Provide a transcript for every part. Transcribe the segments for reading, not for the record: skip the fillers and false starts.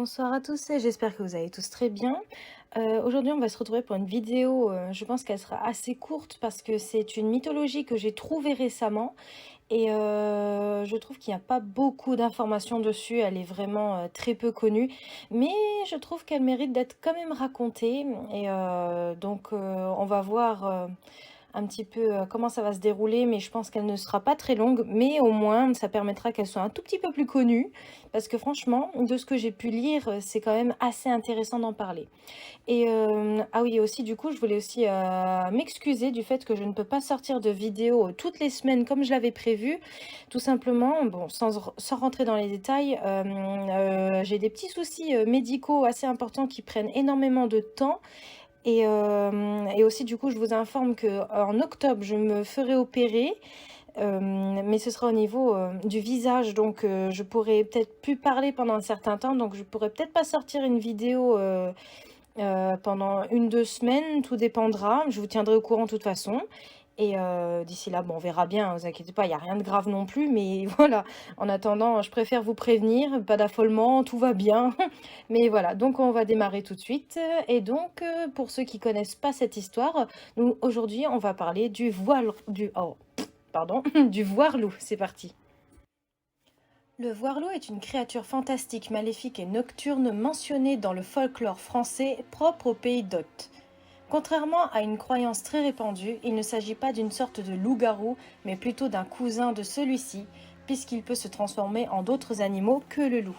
Bonsoir à tous et j'espère que vous allez tous très bien. Aujourd'hui, on va se retrouver pour une vidéo, je pense qu'elle sera assez courte parce que c'est une mythologie que j'ai trouvée récemment et je trouve qu'il n'y a pas beaucoup d'informations dessus. Elle est vraiment, très peu connue, mais je trouve qu'elle mérite d'être quand même racontée et on va voir, un petit peu comment ça va se dérouler, mais je pense qu'elle ne sera pas très longue, mais au moins ça permettra qu'elle soit un tout petit peu plus connue, parce que franchement, de ce que j'ai pu lire, c'est quand même assez intéressant d'en parler. Et ah oui, aussi du coup, je voulais aussi m'excuser du fait que je ne peux pas sortir de vidéo toutes les semaines comme je l'avais prévu. Tout simplement, bon, sans rentrer dans les détails, j'ai des petits soucis médicaux assez importants qui prennent énormément de temps. Et aussi, du coup, je vous informe qu'en octobre, je me ferai opérer, mais ce sera au niveau du visage. Donc, je pourrai peut-être plus parler pendant un certain temps. Donc, je pourrai peut-être pas sortir une vidéo pendant une, 2 semaines. Tout dépendra. Je vous tiendrai au courant de toute façon. Et d'ici là, bon, on verra bien, vous inquiétez pas, il n'y a rien de grave non plus, mais voilà, en attendant, je préfère vous prévenir, pas d'affolement, tout va bien. Mais voilà, donc on va démarrer tout de suite. Et donc, pour ceux qui connaissent pas cette histoire, nous, aujourd'hui, on va parler pardon, du voire-loup. C'est parti. Le voire-loup est une créature fantastique, maléfique et nocturne mentionnée dans le folklore français propre au pays d'Hôte. Contrairement à une croyance très répandue, il ne s'agit pas d'une sorte de loup-garou, mais plutôt d'un cousin de celui-ci, puisqu'il peut se transformer en d'autres animaux que le loup.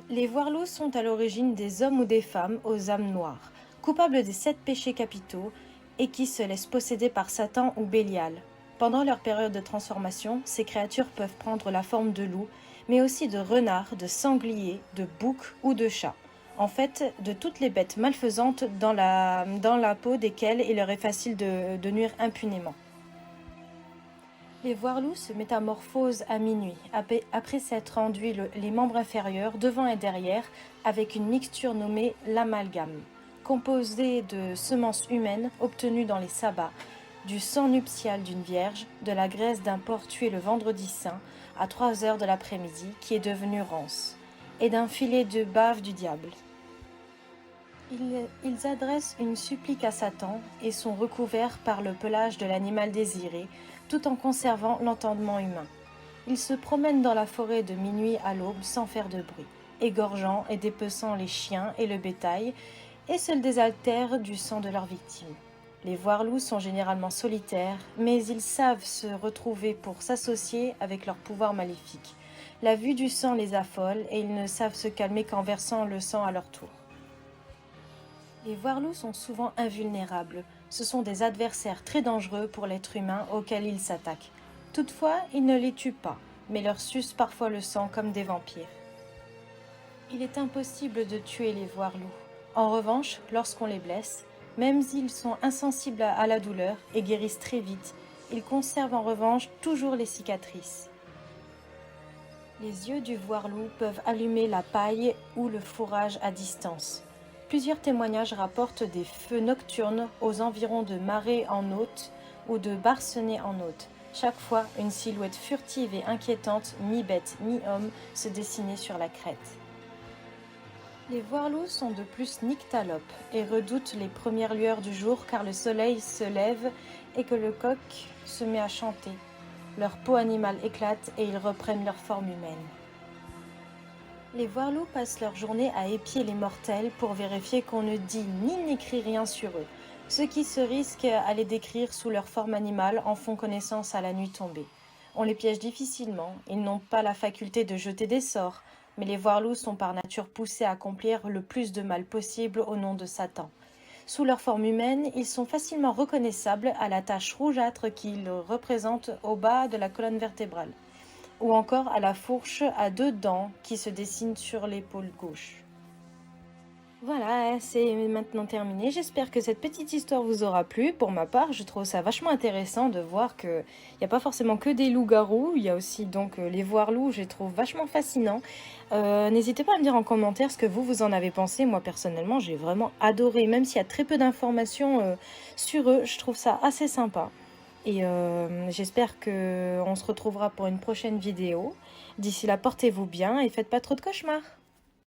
Les voire-loups sont à l'origine des hommes ou des femmes aux âmes noires, coupables des 7 péchés capitaux, et qui se laissent posséder par Satan ou Bélial. Pendant leur période de transformation, ces créatures peuvent prendre la forme de loup, mais aussi de renard, de sanglier, de bouc ou de chat. En fait, de toutes les bêtes malfaisantes dans la peau desquelles il leur est facile de nuire impunément. Les voire-loups se métamorphosent à minuit, après s'être enduits les membres inférieurs, devant et derrière, avec une mixture nommée l'amalgame, composée de semences humaines obtenues dans les sabbats, du sang nuptial d'une vierge, de la graisse d'un porc tué le vendredi saint, à 3 heures de l'après-midi, qui est devenu rance, et d'un filet de bave du diable. Ils adressent une supplique à Satan et sont recouverts par le pelage de l'animal désiré, tout en conservant l'entendement humain. Ils se promènent dans la forêt de minuit à l'aube sans faire de bruit, égorgeant et dépeçant les chiens et le bétail, et se désaltèrent du sang de leurs victimes. Les voire-loups sont généralement solitaires, mais ils savent se retrouver pour s'associer avec leur pouvoir maléfique. La vue du sang les affole et ils ne savent se calmer qu'en versant le sang à leur tour. Les voire-loups sont souvent invulnérables. Ce sont des adversaires très dangereux pour l'être humain auquel ils s'attaquent. Toutefois, ils ne les tuent pas, mais leur sucent parfois le sang comme des vampires. Il est impossible de tuer les voire-loups. En revanche, lorsqu'on les blesse, même s'ils sont insensibles à la douleur et guérissent très vite, ils conservent en revanche toujours les cicatrices. Les yeux du voire-loup peuvent allumer la paille ou le fourrage à distance. Plusieurs témoignages rapportent des feux nocturnes aux environs de Marais-en-Aude ou de Barcenay-en-Aude. Chaque fois, une silhouette furtive et inquiétante, mi-bête, mi-homme, se dessinait sur la crête. Les voire-loups sont de plus nyctalopes et redoutent les premières lueurs du jour car le soleil se lève et que le coq se met à chanter. Leur peau animale éclate et ils reprennent leur forme humaine. Les voire-loups passent leur journée à épier les mortels pour vérifier qu'on ne dit ni n'écrit rien sur eux. Ceux qui se risquent à les décrire sous leur forme animale en font connaissance à la nuit tombée. On les piège difficilement, ils n'ont pas la faculté de jeter des sorts, mais les voire-loups sont par nature poussés à accomplir le plus de mal possible au nom de Satan. Sous leur forme humaine, ils sont facilement reconnaissables à la tache rougeâtre qu'ils représentent au bas de la colonne vertébrale, ou encore à la fourche à 2 dents qui se dessine sur l'épaule gauche. Voilà, c'est maintenant terminé. J'espère que cette petite histoire vous aura plu. Pour ma part, je trouve ça vachement intéressant de voir qu'il n'y a pas forcément que des loups-garous. Il y a aussi donc les voire-loups, je les trouve vachement fascinants. N'hésitez pas à me dire en commentaire ce que vous en avez pensé. Moi, personnellement, j'ai vraiment adoré. Même s'il y a très peu d'informations sur eux, je trouve ça assez sympa. Et j'espère qu'on se retrouvera pour une prochaine vidéo. D'ici là, portez-vous bien et faites pas trop de cauchemars.